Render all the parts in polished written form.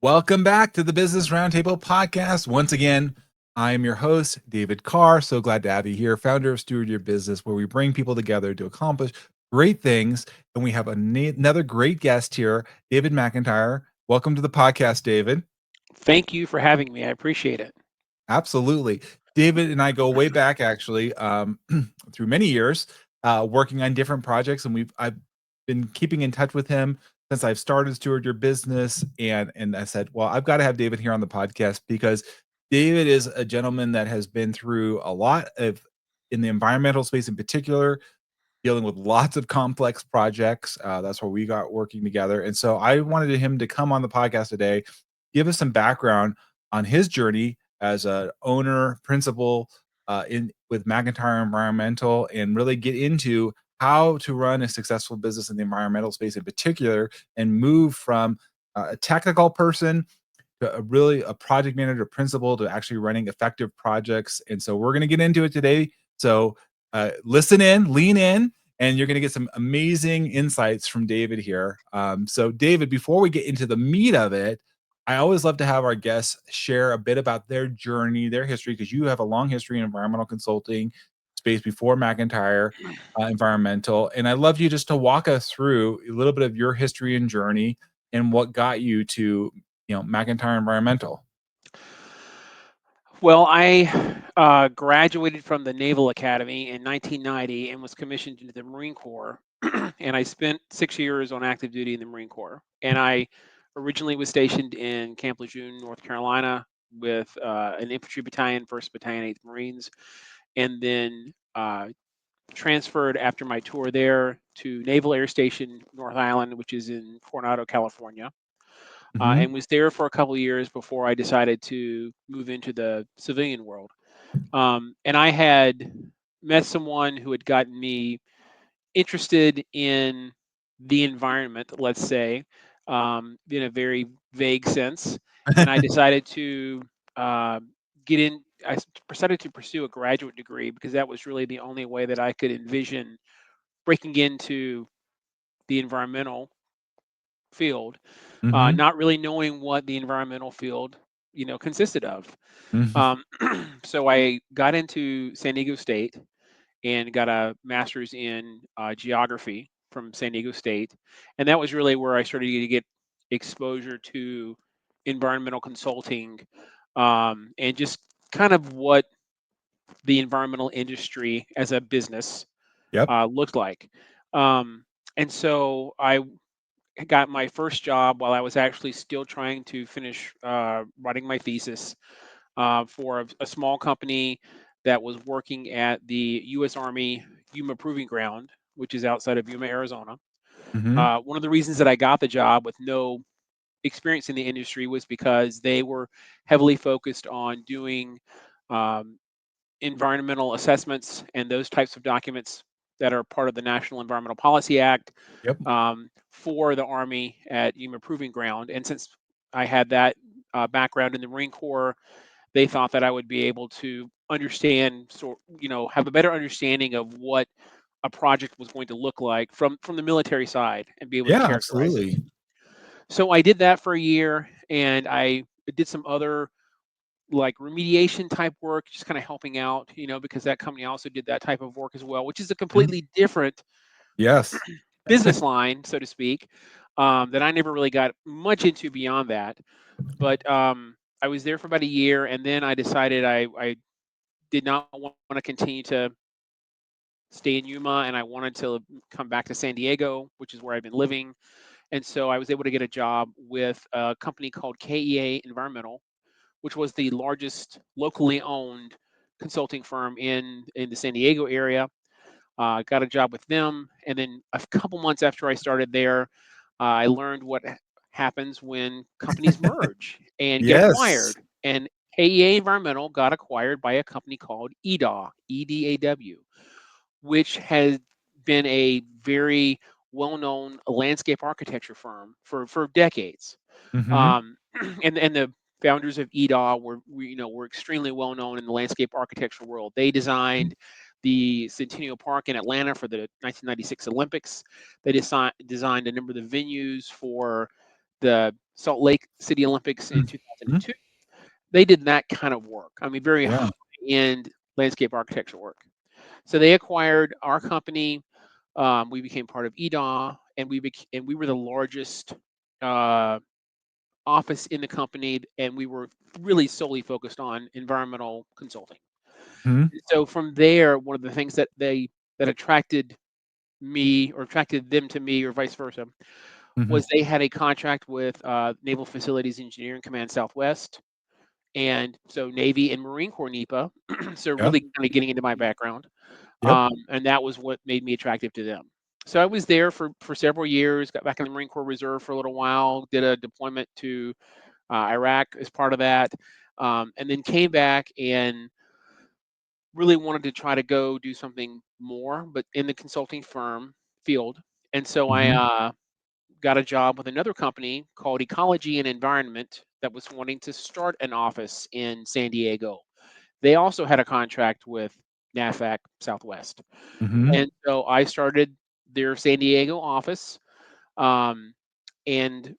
Welcome back to the Business Roundtable Podcast. Once again, I am your host, David Carr. So glad to have you here, founder of Steward Your Business, where we bring people together to accomplish great things. And we have another great guest here, David McIntyre. Welcome to the podcast, David. Thank you for having me. I appreciate it. Absolutely. David and I go way back, actually, through many years, working on different projects, and I've been keeping in touch with him since I've started Steward Your Business, and I said, well, I've got to have David here on the podcast because David is a gentleman that has been through a lot of in the environmental space in particular, dealing with lots of complex projects. That's where we got working together, and so I wanted him to come on the podcast today, give us some background on his journey as a owner principal in with McIntyre Environmental, and really get into how to run a successful business in the environmental space in particular, and move from a technical person to a project manager principal to actually running effective projects. And so we're going to get into it today. So listen in, lean in, and you're going to get some amazing insights from David here. So David, before we get into the meat of it, I always love to have our guests share a bit about their journey, their history, because you have a long history in environmental consulting space before McIntyre Environmental. And I'd love you just to walk us through a little bit of your history and journey and what got you to, McIntyre Environmental. Well, I graduated from the Naval Academy in 1990 and was commissioned into the Marine Corps. And I spent 6 years on active duty in the Marine Corps. And I originally was stationed in Camp Lejeune, North Carolina, with an infantry battalion, 1st Battalion, 8th Marines, and then transferred after my tour there to Naval Air Station North Island, which is in Coronado, California. Mhm. And was there for a couple of years before I decided to move into the civilian world. And I had met someone who had gotten me interested in the environment, let's say, in a very vague sense. And I decided to uh, get in. Decided to pursue a graduate degree because that was really the only way that I could envision breaking into the environmental field, Mhm. not really knowing what the environmental field, consisted of. Mhm. Um, so I got into San Diego State and got a master's in geography from San Diego State, and that was really where I started to get exposure to environmental consulting, and just kind of what the environmental industry as a business Yep. looked like. Um, and so I got my first job while I was actually still trying to finish writing my thesis for a small company that was working at the U.S. Army Yuma Proving Ground, which is outside of Yuma, Arizona. Mhm. One of the reasons that I got the job with no experience in the industry was because they were heavily focused on doing um, environmental assessments and those types of documents that are part of the National Environmental Policy Act Yep. for the Army at Yuma Proving Ground. And since I had that background in the Marine Corps, they thought that I would be able to understand, have a better understanding of what a project was going to look like from the military side and be able to Yeah, characterize it. absolutely. So I did that for a year, and I did some other like remediation type work, just kind of helping out, because that company also did that type of work as well, which is a Mhm. completely different Yes. business line, so to speak, that I never really got much into beyond that. But I was there for about a year, and then I decided I did not want to continue to stay in Yuma, and I wanted to come back to San Diego, which is where I've been living. And so I was able to get a job with a company called KEA Environmental, which was the largest locally owned consulting firm in the San Diego area. Got a job with them, and then a couple months after I started there, I learned what happens when companies merge and get Yes. acquired. And KEA Environmental got acquired by a company called EDAW, EDAW, which has been a very well-known landscape architecture firm for decades. Mhm. Um, and the founders of EDAW were extremely well known in the landscape architecture world. They designed the Centennial Park in Atlanta for the 1996 Olympics. They designed a number of the venues for the Salt Lake City Olympics in Mhm. 2002. They did that kind of work. I mean, very Yeah. high-end landscape architecture work. So they acquired our company. We became part of EDA, and we were the largest uh, office in the company, and we were really solely focused on environmental consulting. Mhm. So from there, one of the things that attracted me or attracted them to me or vice versa Mhm. was they had a contract with Naval Facilities Engineering Command Southwest, and so Navy and Marine Corps NEPA. So Yep. really kind of getting into my background, Yep. and that was what made me attractive to them. So I was there for several years. Got back in the Marine Corps Reserve for a little while. Did a deployment to Iraq as part of that, and then came back and really wanted to try to go do something more, but in the consulting firm field. And so I Mhm. got a job with another company called Ecology and Environment that was wanting to start an office in San Diego. They also had a contract with NAFAC Southwest. Mhm. And so I started their San Diego office, um, and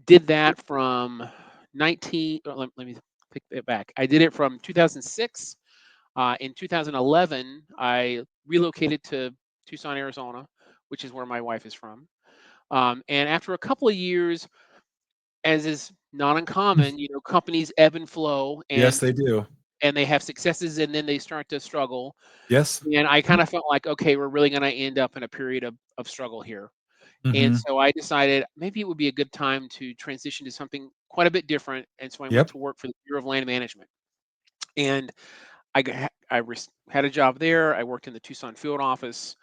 did that from 19, let me pick it back. I did it from 2006. In 2011, I relocated to Tucson, Arizona, which is where my wife is from. And after a couple of years, as is not uncommon, companies ebb and flow, Yes, they do. and they have successes, and then they start to struggle. Yes. And I Mhm. kind of felt like, okay, we're really going to end up in a period of struggle here. And Mhm. so I decided maybe it would be a good time to transition to something quite a bit different. And so I went Yep. to work for the Bureau of Land Management. And had a job there. I worked in the Tucson field office.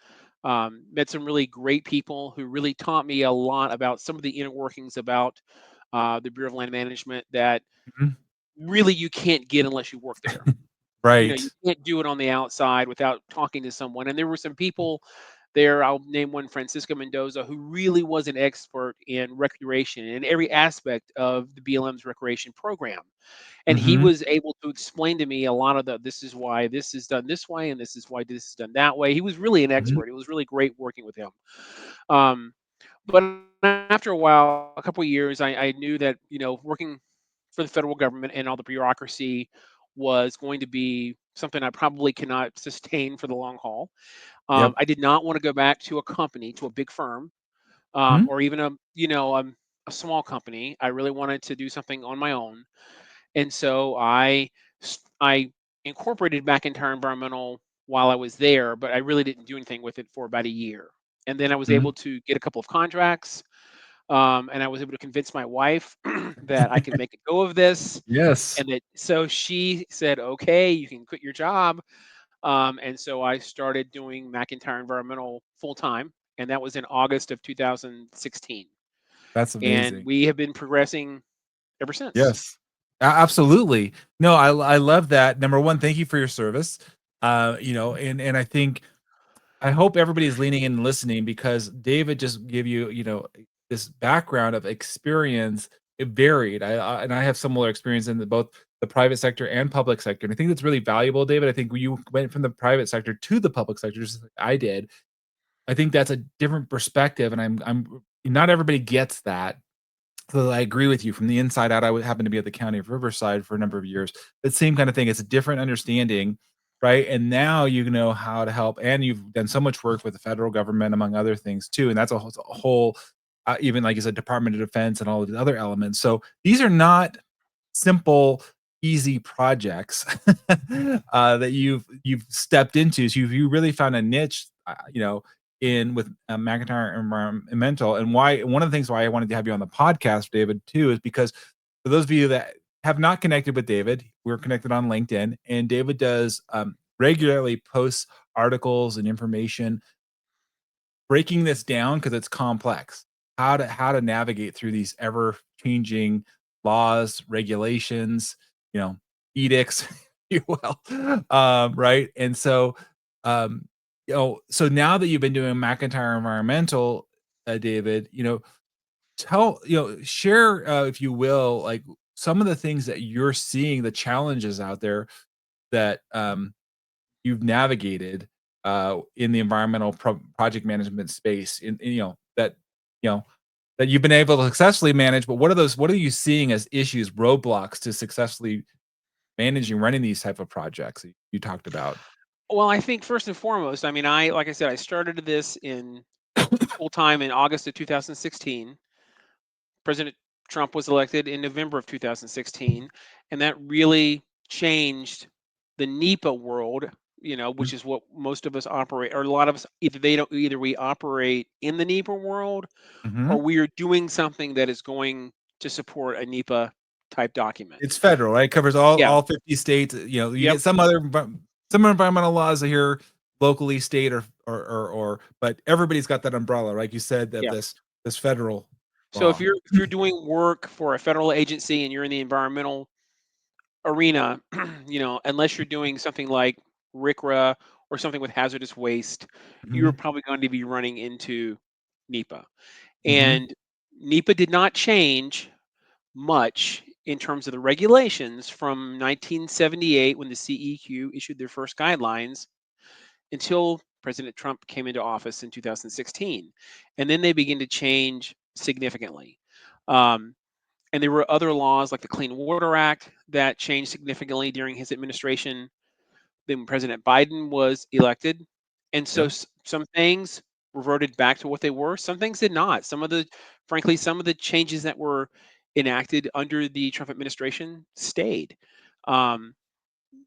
Met some really great people who really taught me a lot about some of the inner workings about the Bureau of Land Management that Mhm. really you can't get unless you work there. You Right. can't do it on the outside without talking to someone. And there were some people there. I'll name one, Francisco Mendoza, who really was an expert in recreation and every aspect of the BLM's recreation program. And he Mhm. was able to explain to me a lot of this is why this is done this way, and this is why this is done that way. He was really an Mhm. expert. It was really great working with him. Um, but after a while, a couple of years, I knew that working for the federal government and all the bureaucracy was going to be something I probably cannot sustain for the long haul. Yep. I did not want to go back to a company, to a big firm, Mhm. or even a small company. I really wanted to do something on my own, and so I incorporated McIntyre Environmental while I was there, but I really didn't do anything with it for about a year. And then I was Mhm. able to get a couple of contracts, and I was able to convince my wife that I can make a go of this, Yes. and that so she said, "Okay, you can quit your job." And so I started doing McIntyre Environmental full time, and that was in August of 2016. That's And amazing. we have been progressing ever since. Yes. Absolutely. No, I love that. Number 1, thank you for your service. And I think I hope everybody is leaning in and listening because David just gave you, this background of experience. It varied. And I have similar experience in both the private sector and public sector. And I think that's really valuable, David. I think when you went from the private sector to the public sector, just like I did, I think that's a different perspective. And I'm not everybody gets that. So I agree with you. From the inside out, I would happen to be at the county of Riverside for a number of years. But same kind of thing. It's a different understanding, right? And now you know how to help, and you've done so much work with the federal government, among other things too. And that's a whole even like you said, Department of Defense and all of the other elements. So these are not simple, easy projects that you've stepped into. So you really found a niche, in with McIntyre Environmental. And why one of the things why I wanted to have you on the podcast, David, too, is because for those of you that have not connected with David, we're connected on LinkedIn, and David does regularly posts articles and information breaking this down because it's complex. How to navigate through these ever changing laws, regulations, you know, edicts, if you will, right? And so, um, so now that you've been doing McIntyre Environmental, David, share, if you will, like some of the things that you're seeing, the challenges out there that you've navigated in the environmental project management space, that you know that you've been able to successfully manage, but what are you seeing as issues, roadblocks to successfully managing, running these type of projects that you talked about? Well, I think first and foremost, I mean, like I said, I started this in full time in August of 2016. President Trump was elected in November of 2016, and that really changed the NEPA world, which is what most of us operate, or a lot of us either we operate in the NEPA world or Mhm. we are doing something that is going to support a NEPA type document. It's federal, right? It covers all Yeah. 50 states. You Yep. get some environmental laws here locally, state, or but everybody's got that umbrella, like you said, that Yeah. this federal So if law. you're doing work for a federal agency and you're in the environmental arena, unless you're doing something like RCRA or something with hazardous waste, you're Mhm, probably going to be running into NEPA. mhm, And NEPA did not change much in terms of the regulations from 1978 when the CEQ issued their first guidelines until President Trump came into office in 2016. And then they began to change significantly. Um, and there were other laws like the Clean Water Act that changed significantly during his administration. Then President Biden was elected. And so yep, some things reverted back to what they were. Some things did not. Frankly, some of the changes that were enacted under the Trump administration stayed. Um,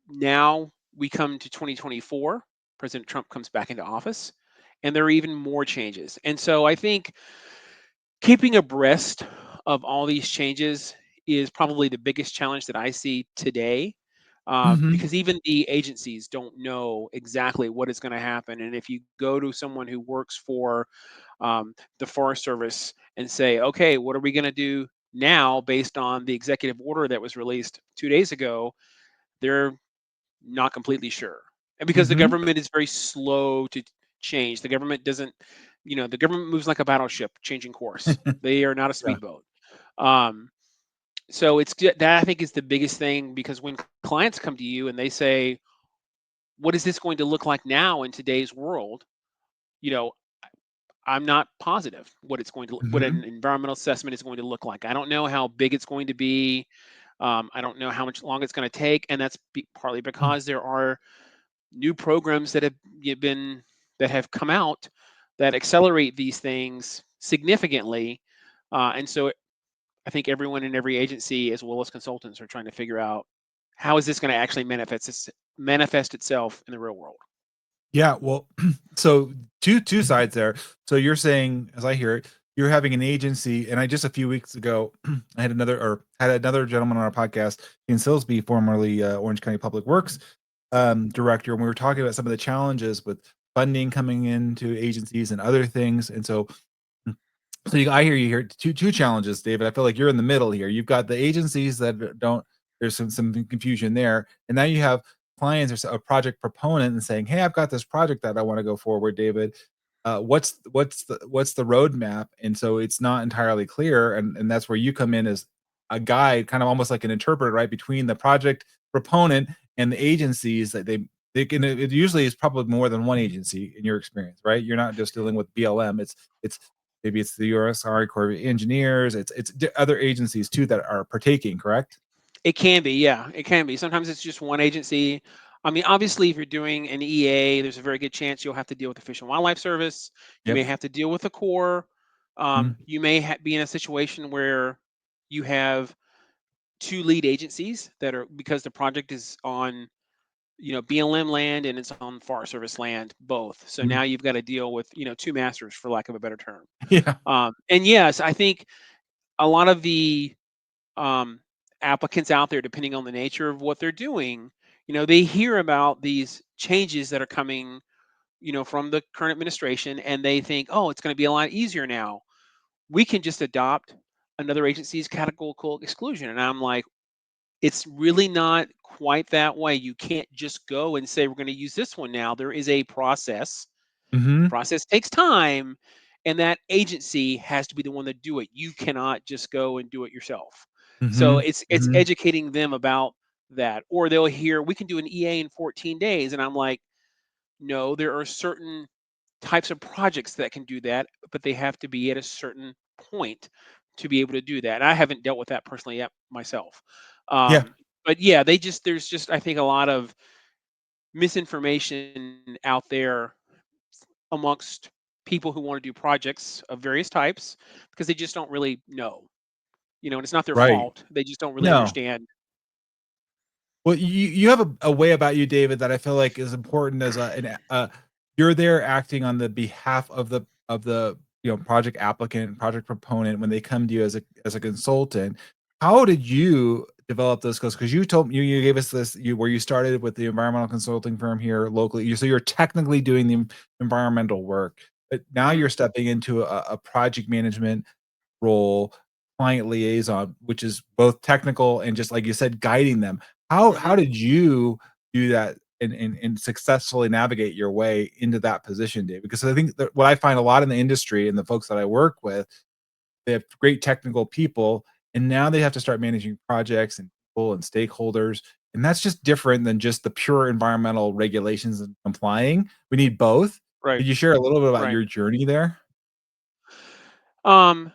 Now we come to 2024. President Trump comes back into office, and there are even more changes. And so I think keeping abreast of all these changes is probably the biggest challenge that I see today, mhm, because even the agencies don't know exactly what is going to happen. And if you go to someone who works for the Forest Service and say, okay, what are we going to do now based on the executive order that was released 2 days ago? They're not completely sure. And because the mhm, government is very slow to change, the government doesn't, the government moves like a battleship changing course. They are not a yeah, speedboat. Um, so that I think is the biggest thing, because when clients come to you and they say, "What is this going to look like now in today's world?" You know, I'm not positive what mhm, an environmental assessment is going to look like. I don't know how big it's going to be. I don't know how much long it's going to take, and that's partly mm, because there are new programs that have come out that accelerate these things significantly. And so I think everyone in every agency, as well as consultants, are trying to figure out how is this going to actually manifest itself in the real world. yeah, well, so two sides there. So you're saying, as I hear it, you're having an agency, and I just a few weeks ago, I had another gentleman on our podcast in Silsby, formerly Orange County Public Works director, and we were talking about some of the challenges with funding coming into agencies and other things. And so, I hear you here two challenges, David. I feel like you're in the middle here. You've got the agencies that don't. There's some confusion there, and now you have clients or a project proponent and saying, "Hey, I've got this project that I want to go forward, David. What's the roadmap?" And so it's not entirely clear, and that's where you come in as a guide, kind of almost like an interpreter, right, between the project proponent and the agencies that they can. It usually is probably more than one agency in your experience, right? You're not just dealing with BLM. It's maybe it's the USRA Corps of Engineers. It's other agencies too that are partaking, correct? It can be, yeah, it can be. Sometimes it's just one agency. I mean, obviously, if you're doing an EA, there's a very good chance you'll have to deal with the Fish and Wildlife Service. You may Yep. have to deal with the Corps. Mhm. You may be in a situation where you have two lead agencies that are, because the project is on BLM land and it's on Forest Service land, both. So Mhm. now you've got to deal with two masters, for lack of a better term. Yeah. And yes, I think a lot of the um, applicants out there, depending on the nature of what they're doing, they hear about these changes that are coming, from the current administration, and they think, oh, it's going to be a lot easier now. We can just adopt another agency's categorical exclusion. And I'm like, it's really not quite that way. You can't just go and say, we're going to use this one now. There is a process. The Mhm. process takes time, and that agency has to be the one that do it. You cannot just go and do it yourself. So Mhm. it's Mhm. educating them about that. Or they'll hear, we can do an EA in 14 days. And I'm like, no, there are certain types of projects that can do that, but they have to be at a certain point to be able to do that. And I haven't dealt with that personally yet myself. Yeah. But yeah, there's just, I think, a lot of misinformation out there amongst people who want to do projects of various types because they just don't really know, and it's not their Right. fault. They just don't really No. understand. Well, you have a way about you, David, that I feel like is important as you're there acting on the behalf of the project applicant, project proponent when they come to you as a consultant. How did you develop those skills? Because you told you gave us this where you started with the environmental consulting firm here locally. So you're technically doing the environmental work, but now Mhm. you're stepping into a project management role, client liaison, which is both technical and just like you said, guiding them. How Mhm. did you do that and successfully navigate your way into that position, Dave? Because I think that what I find a lot in the industry and the folks that I work with, they have great technical people, and now they have to start managing projects and people and stakeholders, and that's just different than just the pure environmental regulations and complying. We need both. Right. Could you share a little bit about Right. your journey there? Um,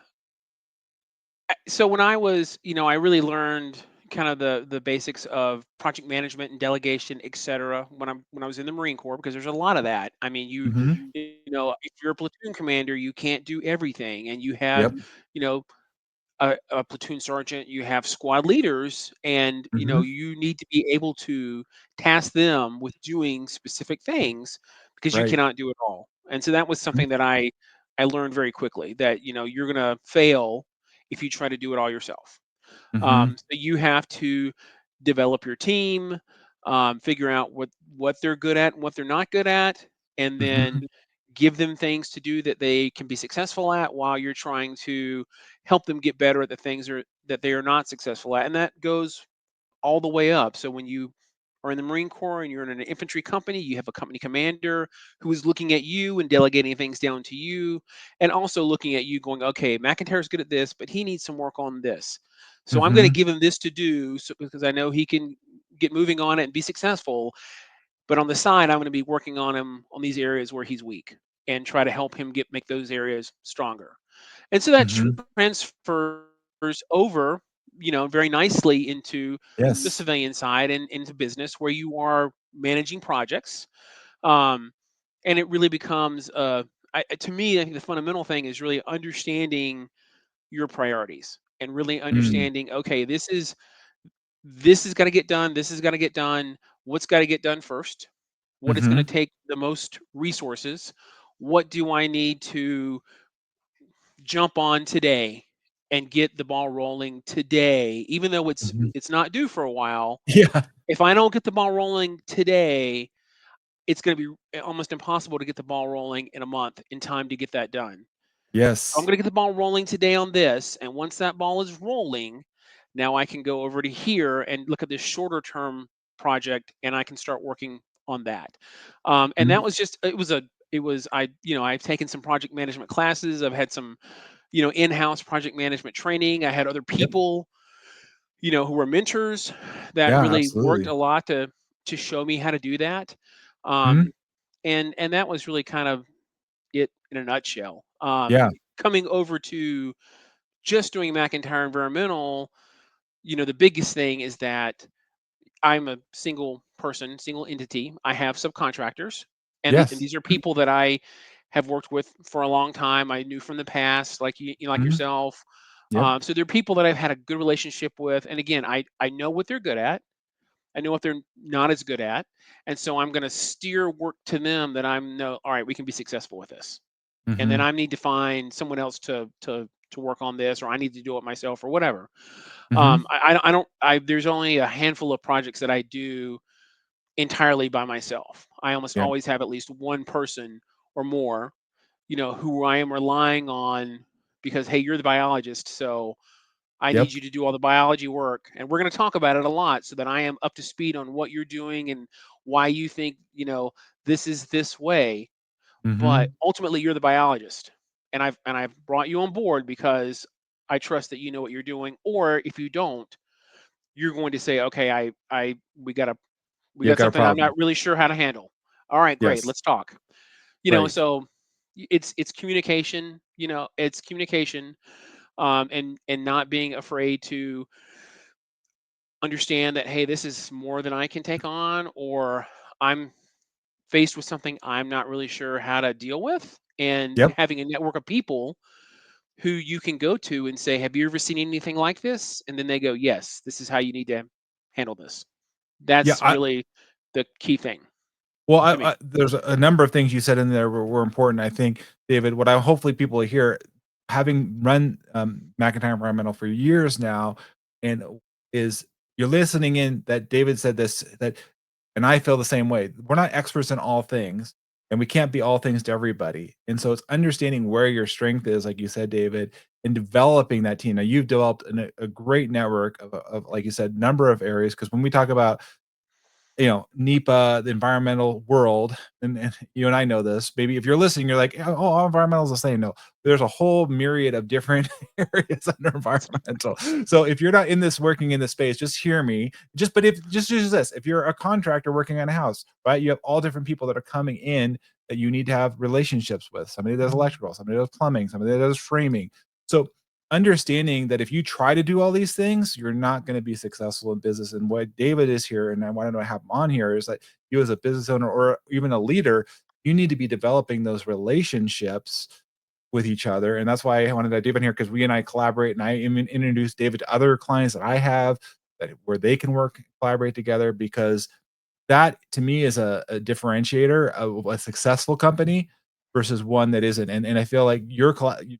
so when I was, I really learned kind of the basics of project management and delegation, et cetera, when I was in the Marine Corps, because there's a lot of that. I mean, Mhm. if you're a platoon commander, you can't do everything, and you have, Yep. you know, a platoon sergeant, you have squad leaders, and Mhm. you need to be able to task them with doing specific things because you Right. cannot do it all. And so that was Mhm. something that I learned very quickly, that you're going to fail if you try to do it all yourself. Mhm. So you have to develop your team, figure out what they're good at and what they're not good at, and then Mhm. give them things to do that they can be successful at while you're trying to help them get better at the things that they are not successful at. And that goes all the way up. So when you are in the Marine Corps and you're in an infantry company, you have a company commander who is looking at you and delegating things down to you, and also looking at you going, okay, McIntyre's good at this, but he needs some work on this. So I'm going to Mhm. give him this to do, because I know he can get moving on it and be successful. But on the side, I'm going to be working on him on these areas where he's weak and try to help him make those areas stronger. And so that Mhm. transfers over, very nicely into the Yes. civilian side and into business where you are managing projects. Um, and it really becomes, to me, I think the fundamental thing is really understanding your priorities and really Mm. understanding, okay, this is got to get done. This is got to get done. What's got to get done first? What is going to Mhm. take the most resources? What do I need to jump on today and get the ball rolling today, even though it's Mhm. it's not due for a while? Yeah. If I don't get the ball rolling today, it's going to be almost impossible to get the ball rolling in a month in time to get that done. I'm Yes. going to get the ball rolling today on this, and once that ball is rolling, now I can go over to here and look at this shorter term project, and I can start working on that. And Mhm. that was just it was I've taken some project management classes. I've had some in-house project management training. I had other Yep. people who were mentors that Yeah, really worked absolutely. a lot to show me how to do that. Mhm. Um, and that was really kind of it in a nutshell. Yeah. Coming over to just doing McIntyre Environmental, the biggest thing is that I'm a single person, single entity. I have subcontractors, and Yes. these are people that I have worked with for a long time. I knew from the past, like like Mhm. yourself. Yep. So they're people that I've had a good relationship with, and again, I know what they're good at. I know what they're not as good at, and so I'm going to steer work to them that I'm know. All right, we can be successful with this, and then Mhm. I need to find someone else to work on this, or I need to do it myself, or whatever. Mhm. I don't. There's only a handful of projects that I do entirely by myself. I almost Yep. always have at least one person or more, who I am relying on because, hey, you're the biologist, so I need Yep. you to do all the biology work. And we're going to talk about it a lot so that I am up to speed on what you're doing and why you think, this is this way. But Mhm. ultimately, you're the biologist. And I've brought you on board because I trust that you know what you're doing. Or if you don't, you're going to say, okay, we got a we You've got got a something I'm problem. not really sure how to handle. All right, great, Yes. let's talk. Right. So it's communication. It's communication, and not being afraid to understand that, hey, this is more than I can take on, or I'm faced with something I'm not really sure how to deal with, and Yep. having a network of people who you can go to and say, have you ever seen anything like this? And then they go, yes, this is how you need to handle this. Yeah. That's really the key thing Well, to me. there's a number of things you said in there were important. I think, David, what I hopefully people hear, having run McIntyre Environmental for years now, and is you're listening in that David said this, that, and I feel the same way. We're not experts in all things, and we can't be all things to everybody. And so it's understanding where your strength is, like you said, David, and developing that team. Now you've developed a great network of, like you said, number of areas. Because when we talk about NEPA, the environmental world, and you and I know this. Maybe if you're listening, you're like, oh, all environmental is the same. No, there's a whole myriad of different areas under environmental. So if you're not in this working in this space, just hear me. But if just use this, if you're a contractor working on a house, right? You have all different people that are coming in that you need to have relationships with. Somebody that does electrical, somebody that does plumbing, somebody that does framing. So understanding that if you try to do all these things, you're not going to be successful in business. And what David is here, and I wanted to have him on here, is that you as a business owner or even a leader, you need to be developing those relationships with each other. And that's why I wanted to David here, because we and I collaborate, and I even introduced David to other clients that I have that where they can work, collaborate together, because that to me is a differentiator of a successful company versus one that isn't. And I feel like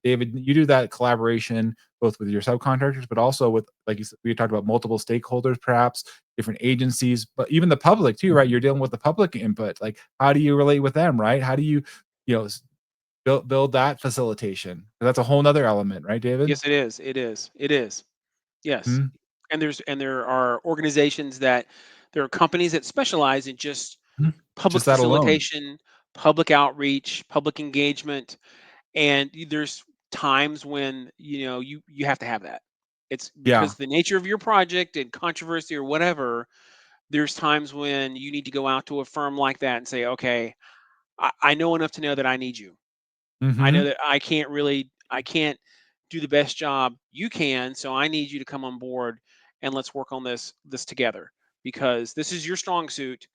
David, you do that collaboration both with your subcontractors, but also with, like you said, we talked about multiple stakeholders, perhaps different agencies, but even the public too, right? You're dealing with the public input. Like, how do you relate with them, right? How do you know, build that facilitation? That's a whole nother element, right, David? Yes, it is. It is. It is. Yes. Mhm, There are organizations there are companies that specialize in just mhm. public Just that alone. facilitation, public outreach, public engagement, and there's times when you have to have that. It's Yeah. because the nature of your project and controversy or whatever. There's times when you need to go out to a firm like that and say, okay, I know enough to know that I need you. I know Hmm. that I can't do the best job you can, so I need you to come on board and let's work on this together, because this is your strong suit.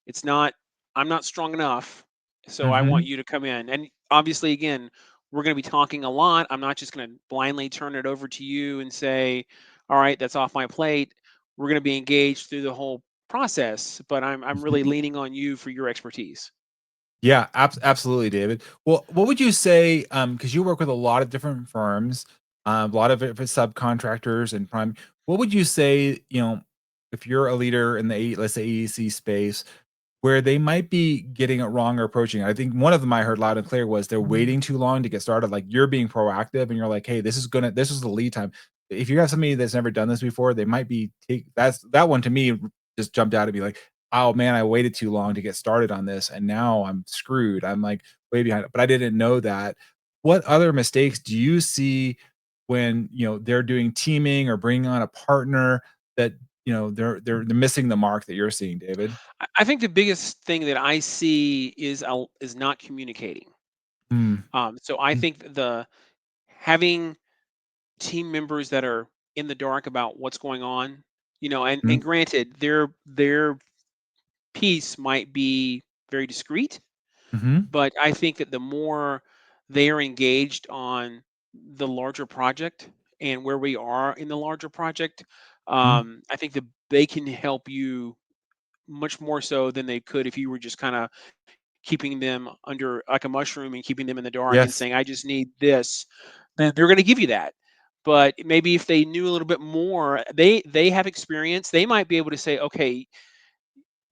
It's not I'm not strong enough, so I want Hmm. you to come in. And obviously, again, we're going to be talking a lot. I'm not just going to blindly turn it over to you and say, "All right, that's off my plate." We're going to be engaged through the whole process, but I'm really leaning on you for your expertise. Yeah, absolutely, David. Well, what would you say? Because you work with a lot of different firms, a lot of different subcontractors and prime. What would you say? If you're a leader in the let's say AEC space, where they might be getting it wrong or approaching it. I think one of them I heard loud and clear was they're waiting too long to get started. Like, you're being proactive and you're like, hey, this is the lead time. If you have somebody that's never done this before, they might be that one to me just jumped out at me like, oh man, I waited too long to get started on this and now I'm screwed. I'm like way behind, but I didn't know that. What other mistakes do you see when they're doing teaming or bringing on a partner that they're missing the mark that you're seeing, David? I think the biggest thing that I see is not communicating. Mm. So I think the having team members that are in the dark about what's going on, and Mhm, granted, their piece might be very discreet, mhm, but I think that the more they are engaged on the larger project and where we are in the larger project, mhm. I think that they can help you much more so than they could if you were just kind of keeping them under like a mushroom and keeping them in the dark and Yes. saying, I just need this. Then they're going to give you that. But maybe if they knew a little bit more, they have experience, they might be able to say, okay,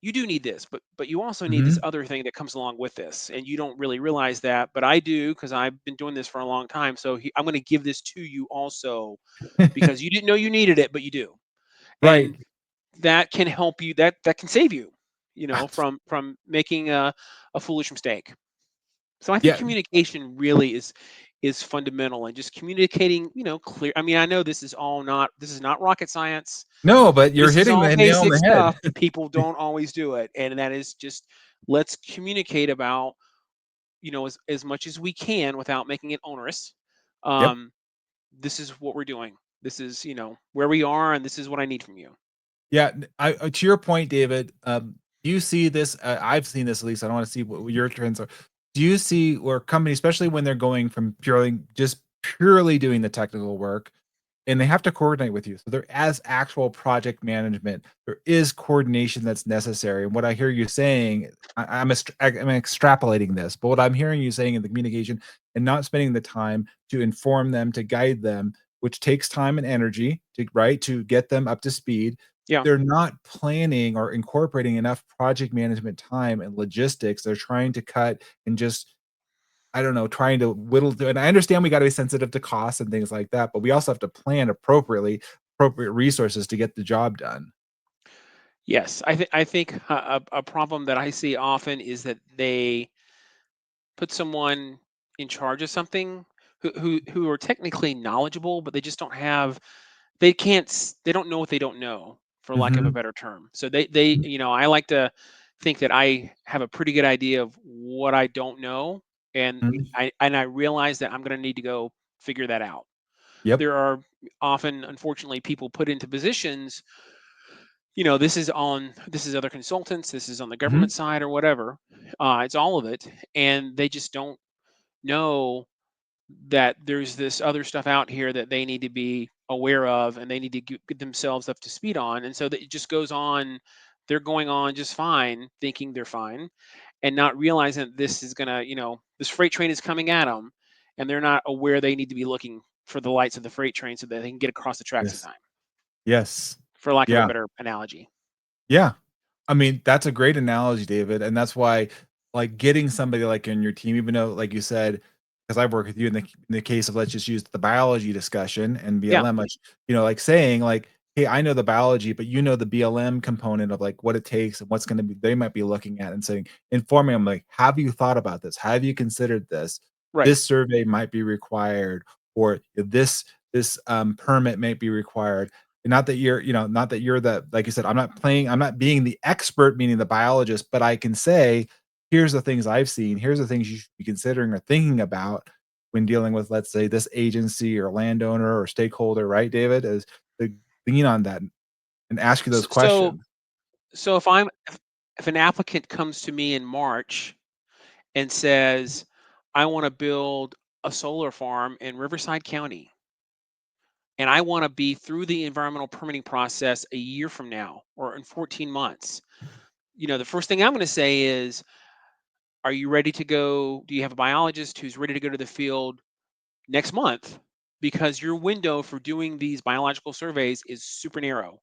you do need this, but you also need this Mhm. other thing that comes along with this, and you don't really realize that, but I do because I've been doing this for a long time. So I'm going to give this to you also because you didn't know you needed it, but you do, Right. and that can help you. That can save you, Abs from making a foolish mistake. So I think Yeah. communication really is fundamental, and just communicating, clear. I mean, I know this is not rocket science. No, but you're This is hitting all the nail on basic the head. stuff. People don't always do it, and that is just let's communicate about as much as we can without making it onerous. Yep. Um, this is what we're doing. This is, where we are, and this is what I need from you. Yeah, to your point, David, do you see this? I've seen this at least. I don't want to see what your trends are. Do you see where companies, especially when they're going from purely doing the technical work, and they have to coordinate with you? So there, as actual project management, there is coordination that's necessary. And what I hear you saying, I'm extrapolating this, but what I'm hearing you saying in the communication and not spending the time to inform them, to guide them, which takes time and energy to get them up to speed. Yeah. They're not planning or incorporating enough project management time and logistics. They're trying to cut and just, I don't know, trying to whittle through, and I understand we gotta be sensitive to costs and things like that, but we also have to plan appropriate resources to get the job done. Yes, I think a problem that I see often is that they put someone in charge of something who are technically knowledgeable, but they just don't have they can't they don't know what they don't know, for lack of a Mhm, better term. So they I like to think that I have a pretty good idea of what I don't know, and mhm. I realize that I'm going to need to go figure that out. Yep. There are often, unfortunately, people put into positions. This is other consultants, this is on the Mhm. government side or whatever. It's all of it, and they just don't know that there's this other stuff out here that they need to be aware of, and they need to get themselves up to speed on. And so that it just goes on. They're going on just fine, thinking they're fine, and not realizing that this is gonna, this freight train is coming at them, and they're not aware they need to be looking for the lights of the freight train so that they can get across the tracks in Yes. time, Yes. for lack of a Yeah. better analogy. Yeah. I mean, that's a great analogy, David, and that's why, like, getting somebody like in your team, even though, like you said, because I work with you in the case of let's just use the biology discussion and Yeah, BLM, which, like saying like, "Hey, I know the biology, but you know the BLM component of like what it takes and what's gonna be," they might be looking at and saying, informing them like, "Have you thought about this? Have you considered this? right. This survey might be required, or this permit may be required." Not that you're the, like you said, I'm not being the expert, meaning the biologist, but I can say, here's the things I've seen, here's the things you should be considering or thinking about when dealing with, let's say, this agency or landowner or stakeholder, right, David? Is to lean on that and ask you those So questions. so if an applicant comes to me in March and says, I want to build a solar farm in Riverside County, and I want to be through the environmental permitting process a year from now or in 14 months. The first thing I'm going to say is, are you ready to go? Do you have a biologist who's ready to go to the field next month? Because your window for doing these biological surveys is super narrow,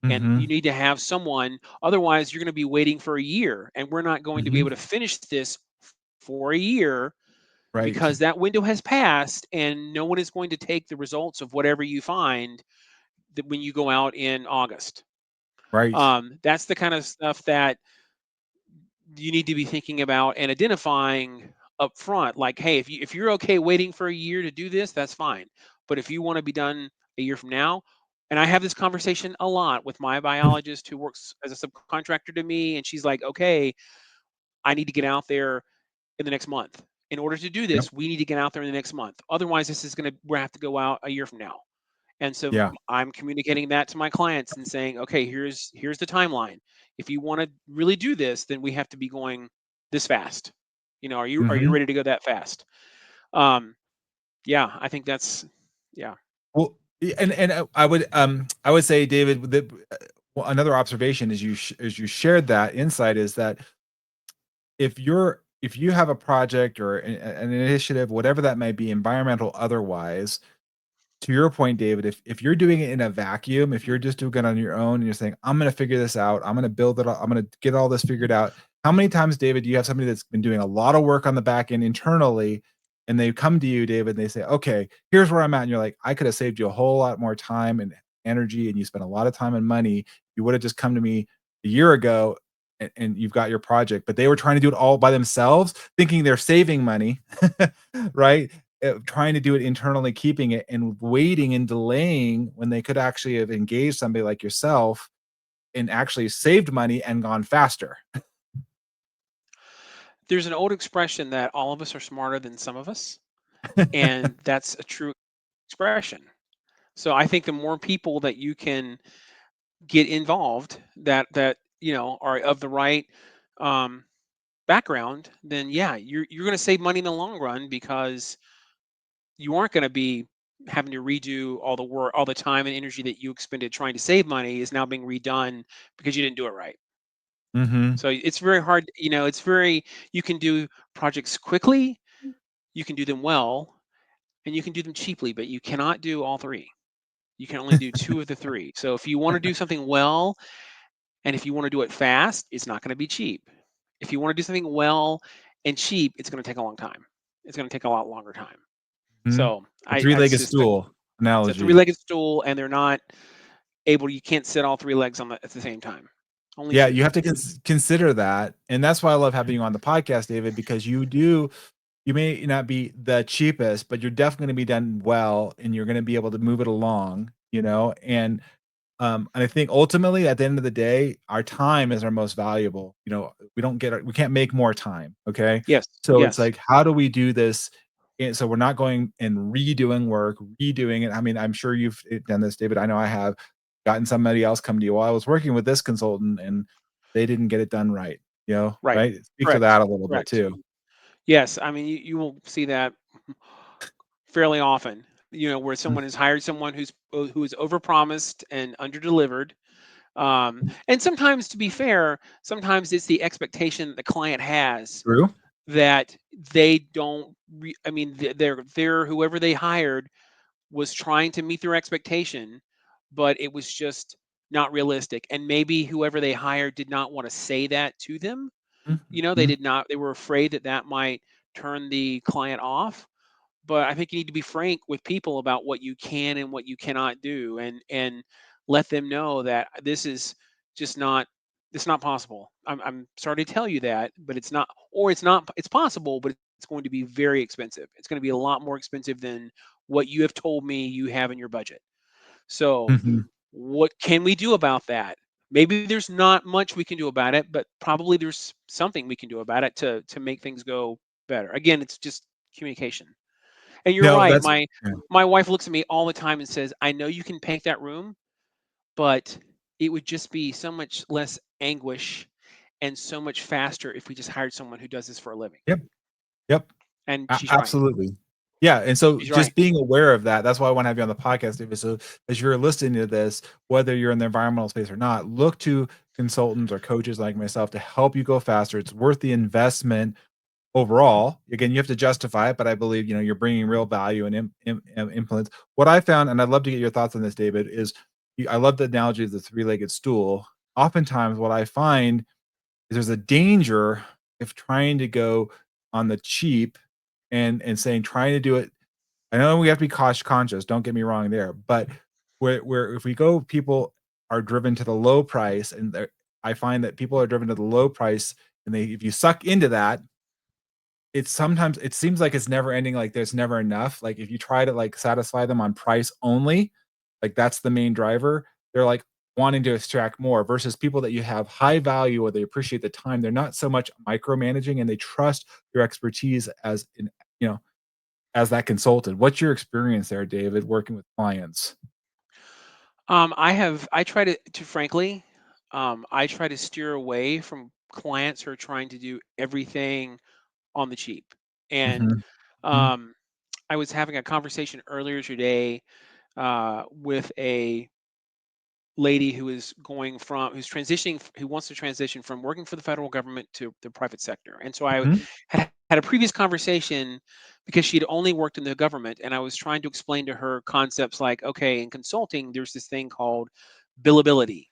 and you Mhm, need to have someone. Otherwise, you're going to be waiting for a year, and we're not going to be mhm, able to finish this for a year, right, because that window has passed, and no one is going to take the results of whatever you find that when you go out in August. right, That's the kind of stuff that you need to be thinking about and identifying up front. Like, hey, if you're okay waiting for a year to do this, that's fine. But if you want to be done a year from now, and I have this conversation a lot with my biologist who works as a subcontractor to me, and she's like, okay, I need to get out there in the next month. In order to do yep, this, we need to get out there in the next month. Otherwise, this is going to, we have to go out a year from now. And so yeah, I'm communicating that to my clients and saying, okay, here's the timeline. If you want to really do this, then we have to be going this fast. Are you mhm. ready to go that fast? Um, yeah, I think that's yeah. Well, I would say, David, that, well, another observation as as you shared that insight is that if you have a project or an initiative, whatever that might be, environmental, otherwise, to your point, David, if you're doing it in a vacuum, if you're just doing it on your own and you're saying, I'm gonna figure this out, I'm gonna build it, I'm gonna get all this figured out. How many times, David, do you have somebody that's been doing a lot of work on the back end internally, and they come to you, David, and they say, okay, here's where I'm at. And you're like, I could have saved you a whole lot more time and energy, and you spent a lot of time and money. You would have just come to me a year ago and you've got your project, but they were trying to do it all by themselves, thinking they're saving money, right? Trying to do it internally, keeping it and waiting and delaying when they could actually have engaged somebody like yourself and actually saved money and gone faster. There's an old expression that all of us are smarter than some of us, and that's a true expression. So I think the more people that you can get involved that are of the right um, background, then yeah, you're going to save money in the long run, because you aren't going to be having to redo all the work, all the time and energy that you expended trying to save money is now being redone because you didn't do it right. Hmm. So it's very hard, it's very, you can do projects quickly, you can do them well, and you can do them cheaply, but you cannot do all three. You can only do two of the three. So if you want to do something well, and if you want to do it fast, it's not going to be cheap. If you want to do something well and cheap, it's going to take a long time. It's going to take a lot longer time. Hmm. So The it's three-legged just a, stool it's a analogy. three-legged stool, and they're not able. You can't sit all three legs on at the same time. Only Yeah, two. you have to consider that. And that's why I love having you on the podcast, David, because you may not be the cheapest, but you're definitely going to be done well and you're going to be able to move it along, and I think ultimately at the end of the day, our time is our most valuable. We can't make more time. Okay. Yes. So it's Yes. like, how do we do this? And so we're not going and redoing work, redoing it. I mean, I'm sure you've done this, David. I know I have gotten somebody else come to you. Well, I was working with this consultant and they didn't get it done right. Right. Right? Speak to Correct. that a little bit Correct. too. Yes. I mean, you will see that fairly often. Where Mm, someone has hired someone who is overpromised and underdelivered. And sometimes, to be fair, sometimes it's the expectation that the client has True. that they don't. I mean, they're whoever they hired was trying to meet their expectation, but it was just not realistic. And maybe whoever they hired did not want to say that to them. They Mhm. did not. They were afraid that that might turn the client off. But I think you need to be frank with people about what you can and what you cannot do, and let them know that this is just not, it's not possible. I'm sorry to tell you that, but it's not, or it's not, it's possible, but it's going to be very expensive. It's going to be a lot more expensive than what you have told me you have in your budget. So Mhm. what can we do about that? Maybe there's not much we can do about it, but probably there's something we can do about it to make things go better. Again, it's just communication. And you're No, right. that's My wife looks at me all the time and says, "I know you can paint that room, but it would just be so much less anguish and so much faster if we just hired someone who does this for a living." yep. Yep. And she's right. Absolutely. Yeah, and so She's right. just being aware of that, that's why I wanna have you on the podcast, David, so as you're listening to this, whether you're in the environmental space or not, look to consultants or coaches like myself to help you go faster. It's worth the investment overall. Again, you have to justify it, but I believe, you're bringing real value and influence. What I found, and I'd love to get your thoughts on this, David, is I love the analogy of the three-legged stool. Oftentimes, what I find is there's a danger if trying to go on the cheap and saying trying to do it. I know we have to be cost conscious, don't get me wrong there, but where if we go, people are driven to the low price, and I find that people are driven to the low price, and if you suck into that, it seems like it's never ending, like there's never enough. Like if you try to like satisfy them on price only, like that's the main driver. They're like wanting to extract more versus people that you have high value or they appreciate the time. They're not so much micromanaging and they trust your expertise you know, as that consultant. What's your experience there, David, working with clients? I try to frankly, I try to steer away from clients who are trying to do everything on the cheap. And Mhm, mhm, um, I was having a conversation earlier today with a lady who's transitioning, who wants to transition from working for the federal government to the private sector. And so I mhm. had a previous conversation because she had only worked in the government, and I was trying to explain to her concepts like, okay, in consulting, there's this thing called billability,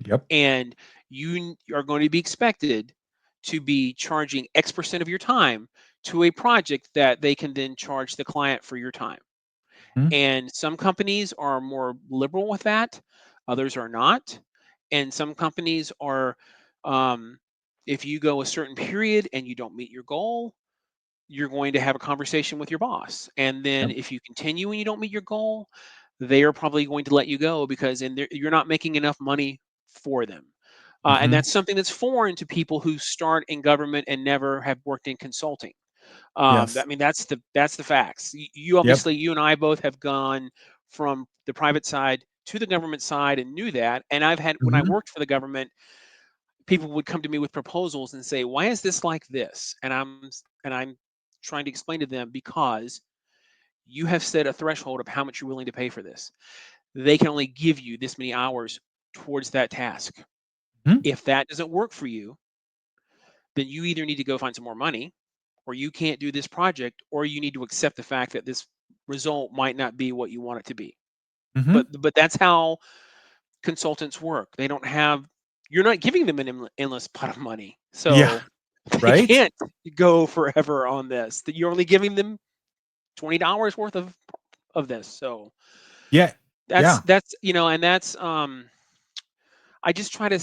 Yep. and you are going to be expected to be charging X% of your time to a project that they can then charge the client for your time. Mhm. And some companies are more liberal with that, others are not. And some companies are, um, if you go a certain period and you don't meet your goal, you're going to have a conversation with your boss. And then Yep. if you continue and you don't meet your goal, they are probably going to let you go because you're not making enough money for them. And that's something that's foreign to people who start in government and never have worked in consulting. I Yes. mean, that's the facts. You Yep. obviously, you and I both have gone from the private side to the government side and knew that. And I've had, when I Mhm. worked for the government, people would come to me with proposals and say, "Why is this like this?" And I'm trying to explain to them, because you have set a threshold of how much you're willing to pay for this. They can only give you this many hours towards that task. Mhm. If that doesn't work for you, then you either need to go find some more money, or you can't do this project, or you need to accept the fact that this result might not be what you want it to be. Mhm. But that's how consultants work. They don't have, you're not giving them an endless pot of money. Yeah. So they Right? can't go forever on this. That you're only giving them $20 worth of this. So Yeah. Yeah. that's and that's I just try to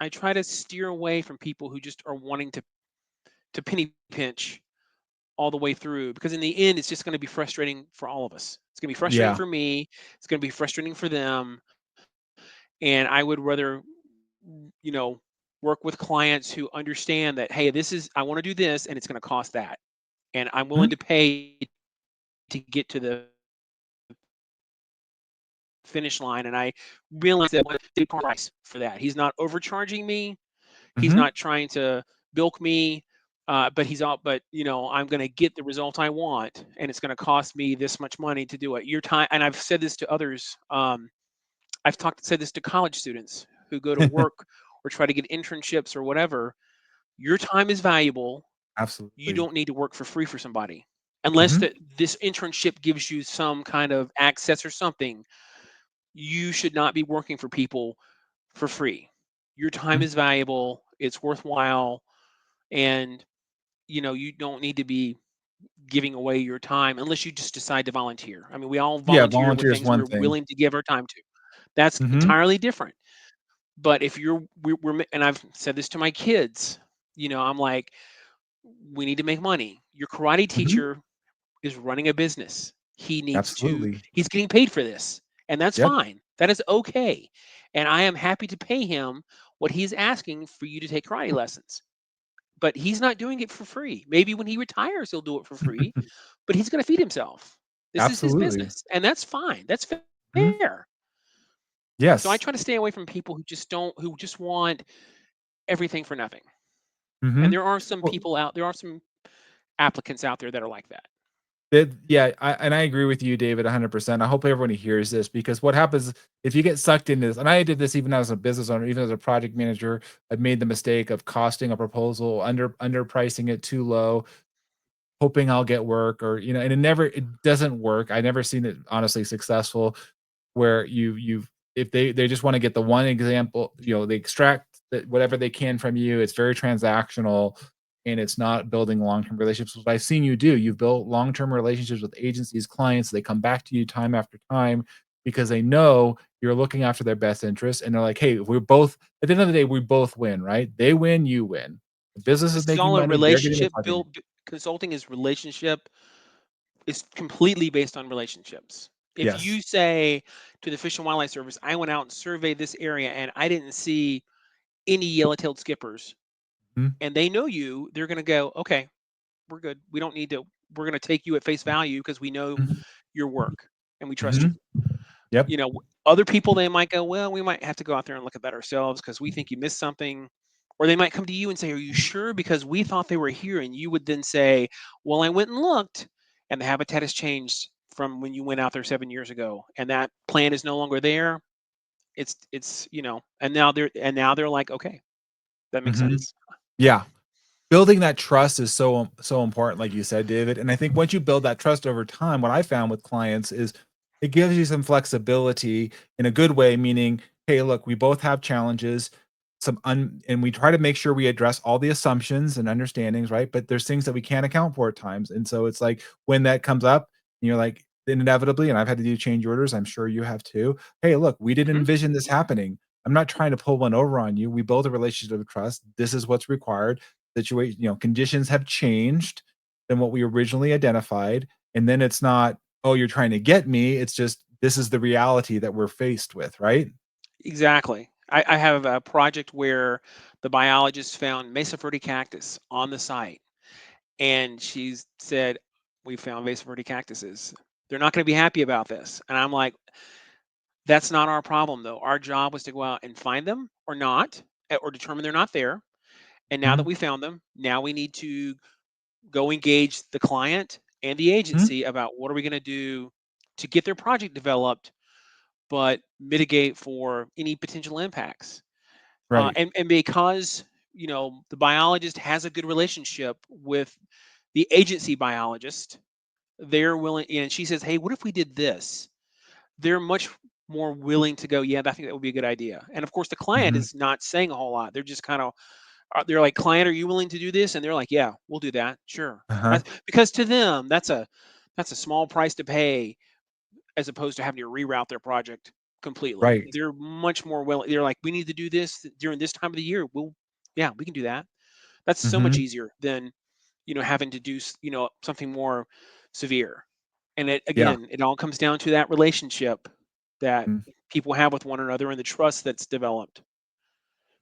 I try to steer away from people who just are wanting to penny pinch all the way through, because in the end it's just going to be frustrating for all of us. It's going to be frustrating Yeah. for me, it's going to be frustrating for them, and I would rather you know work with clients who understand that, hey, this is, I want to do this and it's going to cost that, and I'm willing Mhm. to pay to get to the finish line. And I realize that what the price for that, he's not overcharging me, he's Mhm. not trying to bilk me, but he's all, but I'm going to get the result I want, and it's going to cost me this much money to do it. Your time, and I've said this to others. Said this to college students who go to work or try to get internships or whatever. Your time is valuable. You Absolutely. don't need to work for free for somebody, unless Mhm. that this internship gives you some kind of access or something. You should not be working for people for free. Your time Mhm. is valuable. It's worthwhile, and you don't need to be giving away your time unless you just decide to volunteer. I mean, we all Yeah, volunteer with volunteer is things one we're thing. willing to give our time to. That's Mhm. entirely different. But if and I've said this to my kids, I'm like, we need to make money. Your karate Mhm. teacher is running a business. Absolutely. He's getting paid for this, and that's Yep. fine. That is okay. And I am happy to pay him what he's asking for you to take karate lessons. But he's not doing it for free. Maybe when he retires, he'll do it for free, but he's going to feed himself. This is his Absolutely. business, and that's fine. That's Mhm. fair. So I Yes. try to stay away from people who just want everything for nothing. And Mhm. there are some Well, people out there are some applicants out there that are like that. yeah, I agree with you, David, 100%. I hope everybody hears this, because what happens if you get sucked into this, and I did this even as a business owner, even as a project manager, I've made the mistake of costing a proposal, underpricing it too low, hoping I'll get work, or and it doesn't work. I never seen it honestly successful, where you've if they just want to get the one example, they extract whatever they can from you. It's very transactional, and it's not building long-term relationships. What I've seen you do, you've built long-term relationships with agencies, clients. They come back to you time after time because they know you're looking after their best interests, and they're like, hey, we're both, at the end of the day, we both win, right? They win, you win. The business is This is making all a money, they're getting the relationship project. built. Consulting is relationship, is completely based on relationships. If Yes. you say to the Fish and Wildlife Service, I went out and surveyed this area and I didn't see any yellow-tailed skippers, Mhm. and they know you, they're going to go, okay, we're good. We don't need to. We're going to take you at face value because we know Mhm. your work and we trust you. Mhm. Yep. Other people, they might go, well, we might have to go out there and look at that ourselves because we think you missed something. Or they might come to you and say, are you sure? Because we thought they were here. And you would then say, well, I went and looked, and the habitat has changed from when you went out there 7 years ago. And that plan is no longer there. And now they're like, okay, that makes Mhm. sense. Yeah. Building that trust is so important, like you said, David. And I think once you build that trust over time, what I found with clients is it gives you some flexibility in a good way, meaning, hey, look, we both have challenges, and we try to make sure we address all the assumptions and understandings, right? But there's things that we can't account for at times. And so it's like when that comes up, and you're like, inevitably, and I've had to do change orders, I'm sure you have too. Hey, look, we didn't Mhm. envision this happening. I'm not trying to pull one over on you. We build a relationship of trust. This is what's required. Situation, conditions have changed than what we originally identified. And then it's not, oh, you're trying to get me. It's just, this is the reality that we're faced with, right? Exactly. I have a project where the biologist found Mesa verde cactus on the site, and she said, "We found Mesa verde cactuses. They're not going to be happy about this." And I'm like, "That's not our problem, though. Our job was to go out and find them or not, or determine they're not there. And now that Mhm. we found them, now we need to go engage the client and the Mhm. agency about what are we going to do to get their project developed, but mitigate for any potential impacts." Right. And because the biologist has a good relationship with the agency biologist, they're willing. And she says, "Hey, what if we did this?" They're much more willing to go. Yeah, I think that would be a good idea. And of course, the client Mhm. is not saying a whole lot. They're just kind of they're like, "Client, are you willing to do this?" And they're like, "Yeah, we'll do that. Sure." Uh-huh. Because to them, that's a small price to pay as opposed to having to reroute their project completely. Right. They're much more willing. They're like, "We need to do this during this time of the year. Yeah, we can do that." That's so much Mhm. easier than having to do something more severe. And Yeah. it all comes down to that relationship that Mm. people have with one another and the trust that's developed.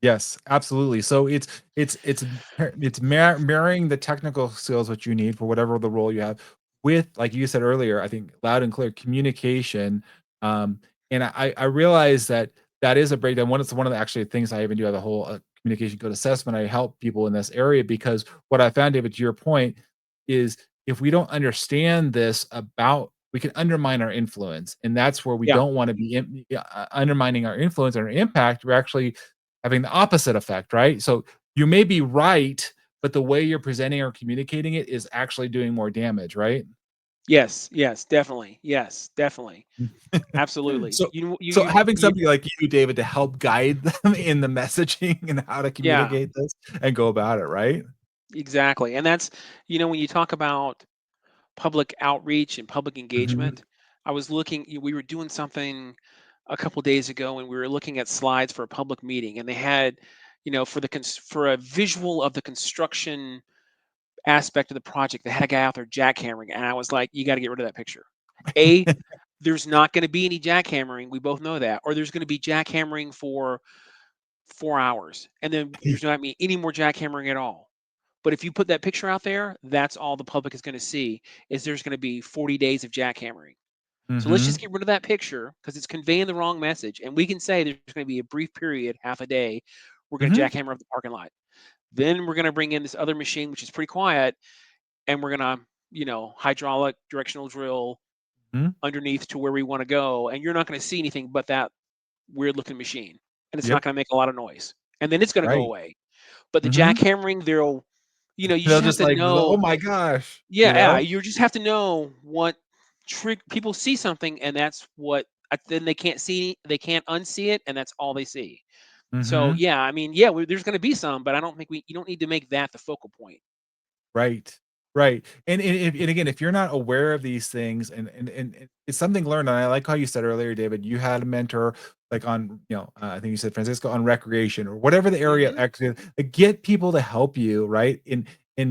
Yes, absolutely. So it's marrying the technical skills which you need for whatever the role you have with, like you said earlier, I think loud and clear communication. Um, and I realize that that is a breakdown. It's one of the actually things I even do have a whole communication code assessment. I help people in this area because what I found, David, to your point, is if we don't understand this about, we can undermine our influence, and that's where we Yeah. don't want to be undermining our influence and our impact. We're actually having the opposite effect, right? So you may be right, but the way you're presenting or communicating it is actually doing more damage, right? Yes. Yes. Definitely. Yes. Definitely. Absolutely. So so having You somebody like you, David, to help guide them in the messaging and how to yeah. communicate this and go about it, right? Exactly. And that's when you talk about public outreach and public Mhm, engagement. I was looking, we were doing something a couple days ago and we were looking at slides for a public meeting and they had, for for a visual of the construction aspect of the project, they had a guy out there jackhammering and I was like, you got to get rid of that picture. A, there's not going to be any jackhammering. We both know that. Or there's going to be jackhammering for 4 hours and then there's not going to be any more jackhammering at all. But if you put that picture out there, that's all the public is going to see is there's going to be 40 days of jackhammering. So let's just mhm, get rid of that picture because it's conveying the wrong message. And we can say there's going to be a brief period, half a day, we're going to mhm, jackhammer up the parking lot. Then we're going to bring in this other machine, which is pretty quiet, and we're going to, hydraulic directional drill mhm. underneath to where we want to go. And you're not going to see anything but that weird looking machine. And it's not Yep, going to make a lot of noise. And then it's going to go right. away. But the Mhm. jackhammering, you They'll just have just to like, "Oh know. my gosh," Yeah, yeah, you just have to know what trick people see something, and that's what then they can't unsee it, and that's all they see. So, Mhm. yeah, I mean, yeah, there's gonna be some, but I don't think you don't need to make that the focal point. Right, right, and again, if you're not aware of these things and it's something learned, and I like how you said earlier, David, you had a mentor, like, on, I think you said Francisco, on recreation or whatever the area Mhm. actually get people to help you, right? In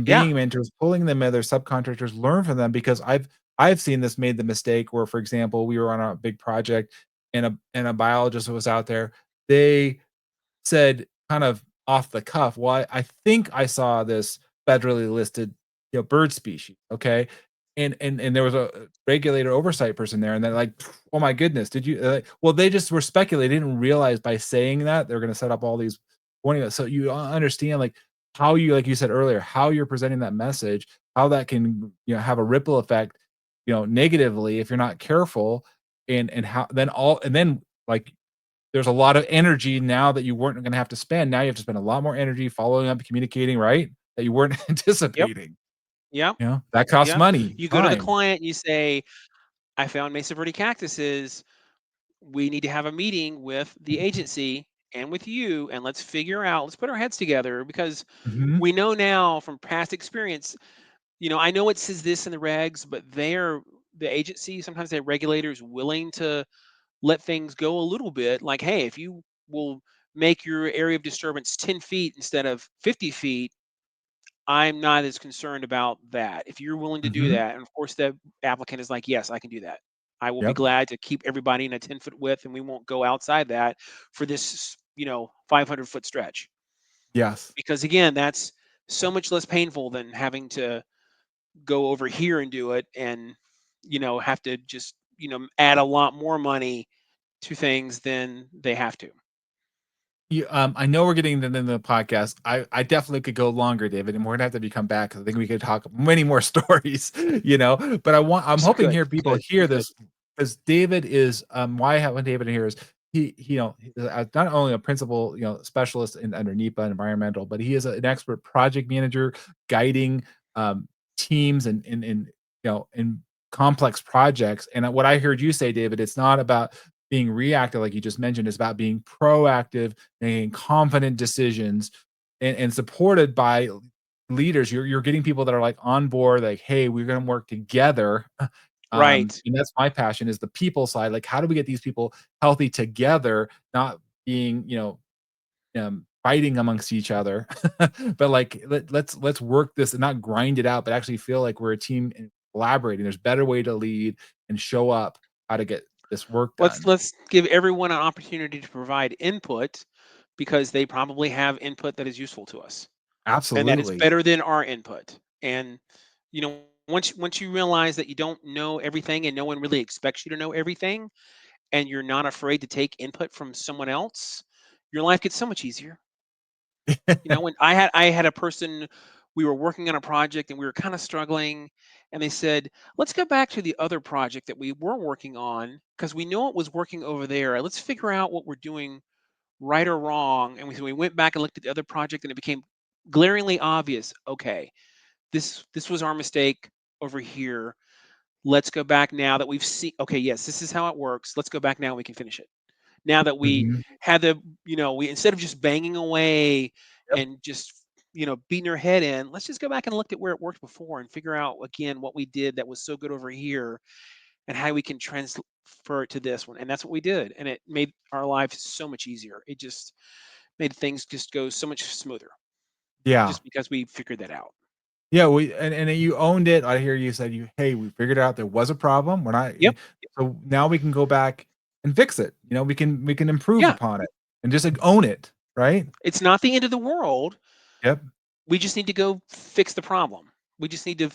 Yeah. being mentors, pulling them other subcontractors, learn from them because I've seen this made the mistake where, for example, we were on a big project and a biologist was out there. They said kind of off the cuff, "Well, I think I saw this federally listed, bird species." Okay. And there was a regulator oversight person there, and they're like, "Oh my goodness, did you?" Well, they just were speculating, they didn't realize by saying that they're going to set up all these warning. So you understand, like, how you, like you said earlier, how you're presenting that message, how that can, have a ripple effect, negatively if you're not careful, and how then all and then like there's a lot of energy now that you weren't gonna have to spend. Now you have to spend a lot more energy following up, communicating, right? That you weren't Yep. anticipating. Yep. That costs Yep. money, You go to the time. client, you say, "I found Mesa Verde cactuses. We need to have a meeting with the agency and with you, and let's put our heads together because Mhm, we know now from past experience. I know it says this in the regs, but the agency, sometimes the regulators willing to let things go a little bit. Like, hey, if you will make your area of disturbance 10 feet instead of 50 feet, I'm not as concerned about that. If you're willing to do mhm, that, and of course the applicant is like, yes, I can do that. I will be yep, glad to keep everybody in a 10-foot width, and we won't go outside that for this 500-foot stretch. Yes. Because again, that's so much less painful than having to go over here and do it, and have to just add a lot more money to things than they have to. I know we're getting into the podcast. I definitely could go longer, David, and we're gonna have to have you come back because I think we could talk many more stories, But I'm Yes, we hoping could. here We people could. We hear could. this because David is why I have David in here is he's not only a principal, specialist in under NEPA and environmental, but he is an expert project manager guiding um, teams in complex projects. And what I heard you say, David, it's not about being reactive, like you just mentioned, it's about being proactive, making confident decisions, and supported by leaders. You're getting people that are like on board, like, hey, we're going to work together. Right. And that's my passion is the people side. Like, how do we get these people healthy together, not being, fighting amongst each other, but like let's work this and not grind it out, but actually feel like we're a team and collaborating. There's better way to lead and show up how to get this work done. Let's give everyone an opportunity to provide input, because they probably have input that is useful to us, and that is Absolutely. better than our input. And once you realize that you don't know everything and no one really expects you to know everything, and you're not afraid to take input from someone else, your life gets so much easier. When I had a person, we were working on a project and we were kind of struggling, and they said, let's go back to the other project that we were working on, because we know it was working over there. Let's figure out what we're doing right or wrong. And we went back and looked at the other project, and it became glaringly obvious. Okay, this was our mistake over here. Let's go back now that we've seen. Okay, yes, this is how it works. Let's go back now and we can finish it. Now that we Mhm. had we, instead of just banging away Yep. and just beating our head in, let's just go back and look at where it worked before and figure out again what we did that was so good over here, and how we can transfer it to this one. And that's what we did, and it made our lives so much easier. It just made things just go so much smoother, Yeah. just because we figured that out. Yeah, and you owned it. I hear you said hey, we figured out there was a problem. We're not Yep. so now we can go back and fix it. We can improve Yeah. upon it and just like own it, right? It's not the end of the world. Yep. We just need to go fix the problem. We just need to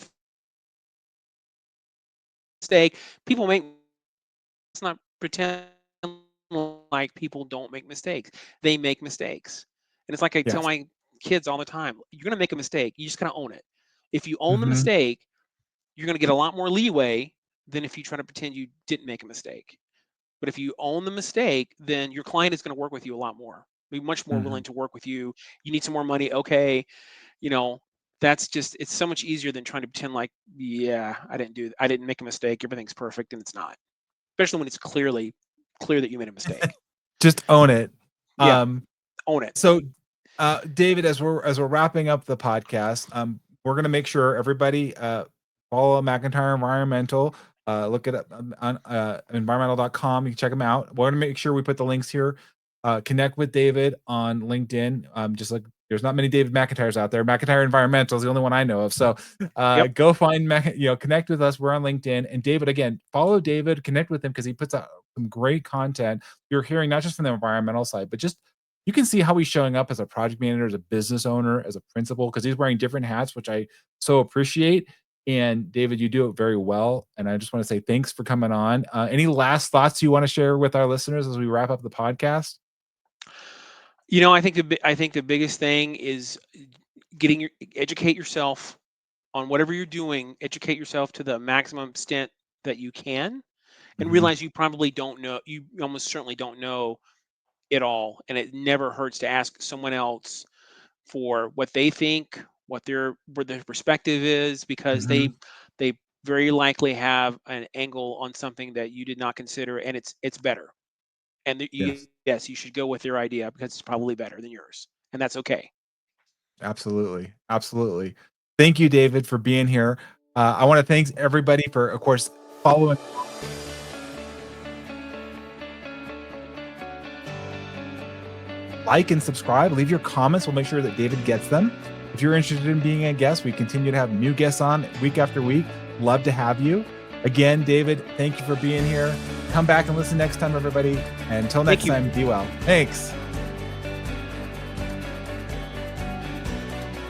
mistake. People make, let's not pretend like people don't make mistakes. They make mistakes. And it's like I tell Yes. my kids all the time, you're going to make a mistake. You just got to own it. If you own the Mhm. mistake, you're going to get a lot more leeway than if you try to pretend you didn't make a mistake. But if you own the mistake, then your client is going to work with you a lot more. Be much more Mhm. willing to work with you. You need some more money. Okay, you know, that's just, it's so much easier than trying to pretend like, yeah, I didn't make a mistake. Everything's perfect, and it's not. Especially when it's clearly clear that you made a mistake. Just own it. Yeah, Um own it. So, David, as we're wrapping up the podcast, we're gonna make sure everybody follow McIntyre Environmental. Look it up on environmental.com. You can check them out. We're gonna make sure we put the links here. Connect with David on LinkedIn. Just like there's not many David McIntyres out there. McIntyre Environmental is the only one I know of. So Yep. go find connect with us. We're on LinkedIn. And David, again, follow David, connect with him because he puts out some great content. You're hearing not just from the environmental side, but just you can see how he's showing up as a project manager, as a business owner, as a principal, because he's wearing different hats, which I so appreciate. And David, you do it very well. And I just want to say thanks for coming on. Any last thoughts you want to share with our listeners as we wrap up the podcast? I think the biggest thing is educate yourself on whatever you're doing. Educate yourself to the maximum extent that you can, and Mhm. realize you probably don't know. You almost certainly don't know it all, and it never hurts to ask someone else for what they think, what their perspective is, because Mhm. they very likely have an angle on something that you did not consider, and it's better. And Yes, yes, you should go with their idea because it's probably better than yours, and that's okay. absolutely. Absolutely. Thank you, David, for being here. I want to thank everybody for, of course, following. Like and subscribe. Leave your comments. We'll make sure that David gets them. If you're interested in being a guest, we continue to have new guests on week after week. Love to have you. Again, David, thank you for being here. Come back and listen next time, everybody. And until Thank next you. time, be well. Thanks.